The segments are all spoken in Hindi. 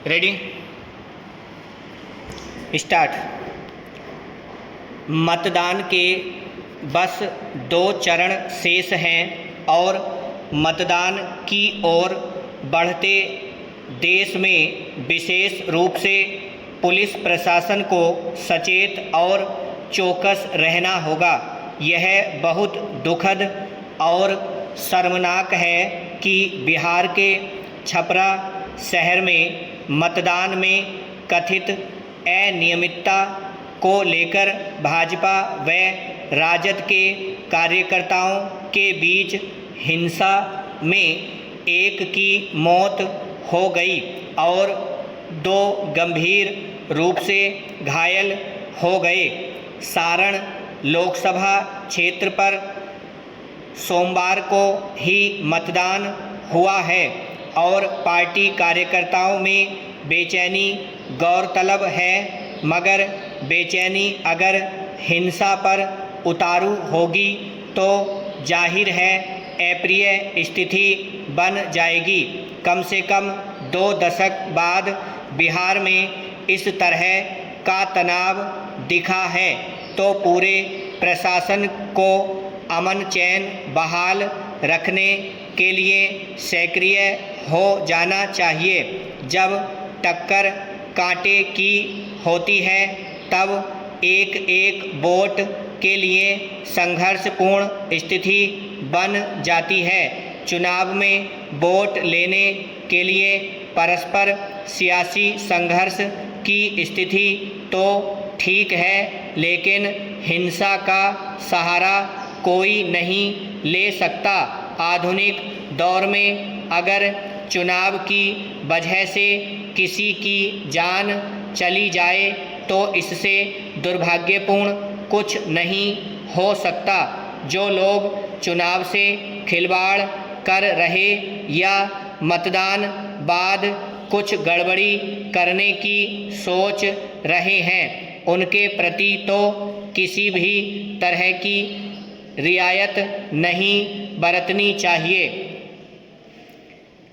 Ready start. मतदान के बस 2 चरण शेष हैं और मतदान की ओर बढ़ते देश में विशेष रूप से पुलिस प्रशासन को सचेत और चौकस रहना होगा। यह बहुत दुखद और शर्मनाक है कि बिहार के छपरा शहर में मतदान में कथित अनियमितता को लेकर भाजपा व राजद के कार्यकर्ताओं के बीच हिंसा में एक की मौत हो गई और 2 गंभीर रूप से घायल हो गए। सारण लोकसभा क्षेत्र पर सोमवार को ही मतदान हुआ है और पार्टी कार्यकर्ताओं में बेचैनी गौरतलब है, मगर बेचैनी अगर हिंसा पर उतारू होगी तो जाहिर है अप्रिय स्थिति बन जाएगी। कम से कम 2 दशक बाद बिहार में इस तरह का तनाव दिखा है तो पूरे प्रशासन को अमन चैन बहाल रखने के लिए सक्रिय हो जाना चाहिए। जब टक्कर कांटे की होती है तब एक एक वोट के लिए संघर्षपूर्ण स्थिति बन जाती है। चुनाव में वोट लेने के लिए परस्पर सियासी संघर्ष की स्थिति तो ठीक है, लेकिन हिंसा का सहारा कोई नहीं ले सकता। आधुनिक दौर में अगर चुनाव की वजह से किसी की जान चली जाए तो इससे दुर्भाग्यपूर्ण कुछ नहीं हो सकता। जो लोग चुनाव से खिलवाड़ कर रहे या मतदान बाद कुछ गड़बड़ी करने की सोच रहे हैं, उनके प्रति तो किसी भी तरह की रियायत नहीं बरतनी चाहिए।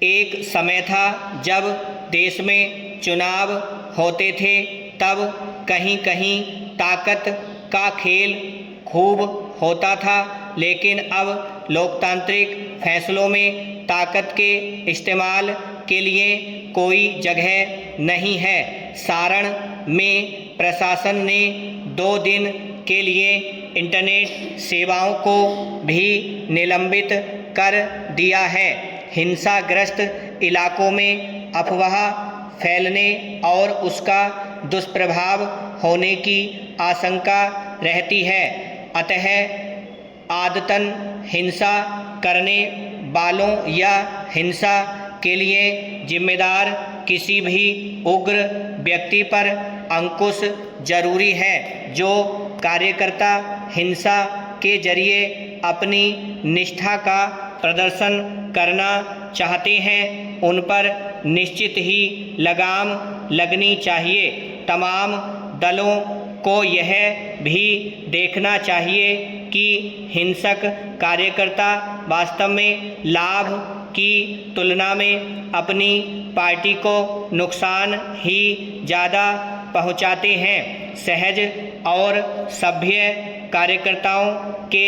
एक समय था जब देश में चुनाव होते थे, तब कहीं कहीं ताकत का खेल खूब होता था, लेकिन अब लोकतांत्रिक फैसलों में ताकत के इस्तेमाल के लिए कोई जगह नहीं है। सारण में प्रशासन ने 2 दिन के लिए इंटरनेट सेवाओं को भी निलंबित कर दिया है। हिंसाग्रस्त इलाकों में अफवाह फैलने और उसका दुष्प्रभाव होने की आशंका रहती है। अतः आदतन हिंसा करने वालों या हिंसा के लिए जिम्मेदार किसी भी उग्र व्यक्ति पर अंकुश जरूरी है। जो कार्यकर्ता हिंसा के जरिए अपनी निष्ठा का प्रदर्शन करना चाहते हैं, उन पर निश्चित ही लगाम लगनी चाहिए। तमाम दलों को यह भी देखना चाहिए कि हिंसक कार्यकर्ता वास्तव में लाभ की तुलना में अपनी पार्टी को नुकसान ही ज़्यादा पहुंचाते हैं। सहज और सभ्य कार्यकर्ताओं के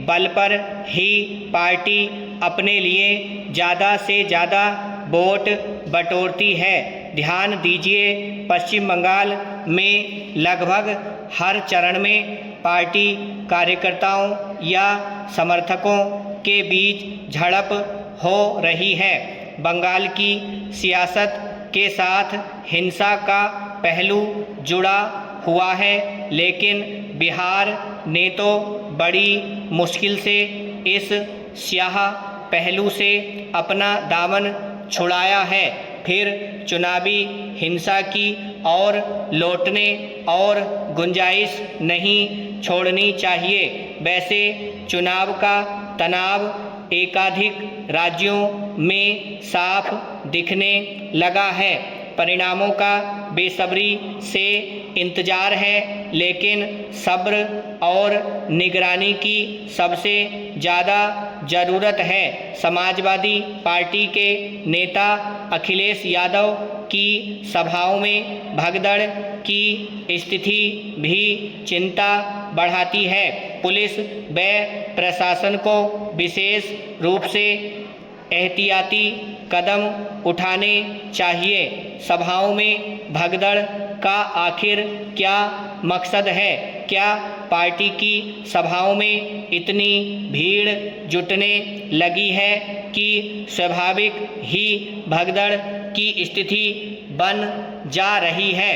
बल पर ही पार्टी अपने लिए ज़्यादा से ज़्यादा वोट बटोरती है। ध्यान दीजिए, पश्चिम बंगाल में लगभग हर चरण में पार्टी कार्यकर्ताओं या समर्थकों के बीच झड़प हो रही है। बंगाल की सियासत के साथ हिंसा का पहलू जुड़ा हुआ है, लेकिन बिहार ने तो बड़ी मुश्किल से इस स्याह पहलू से अपना दामन छुड़ाया है। फिर चुनावी हिंसा की ओर लौटने और गुंजाइश नहीं छोड़नी चाहिए। वैसे चुनाव का तनाव एकाधिक राज्यों में साफ दिखने लगा है। परिणामों का बेसब्री से इंतजार है, लेकिन सब्र और निगरानी की सबसे ज़्यादा ज़रूरत है। समाजवादी पार्टी के नेता अखिलेश यादव की सभाओं में भगदड़ की स्थिति भी चिंता बढ़ाती है। पुलिस व प्रशासन को विशेष रूप से एहतियाती कदम उठाने चाहिए। सभाओं में भगदड़ का आखिर क्या मकसद है? क्या पार्टी की सभाओं में इतनी भीड़ जुटने लगी है कि स्वाभाविक ही भगदड़ की स्थिति बन जा रही है?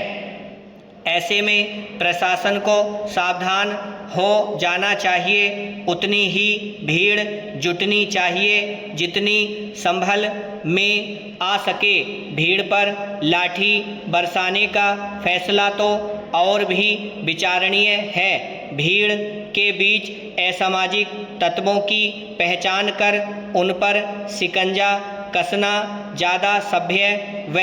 ऐसे में प्रशासन को सावधान हो जाना चाहिए। उतनी ही भीड़ जुटनी चाहिए जितनी संभल में आ सके। भीड़ पर लाठी बरसाने का फैसला तो और भी विचारणीय है। भीड़ के बीच असामाजिक तत्वों की पहचान कर उन पर शिकंजा कसना ज़्यादा सभ्य व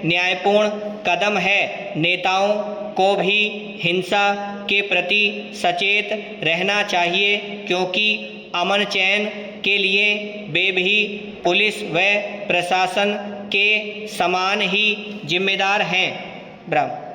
न्यायपूर्ण कदम है। नेताओं को भी हिंसा के प्रति सचेत रहना चाहिए, क्योंकि अमन चैन के लिए वे भी पुलिस व प्रशासन के समान ही जिम्मेदार हैं। ब्राह्मण।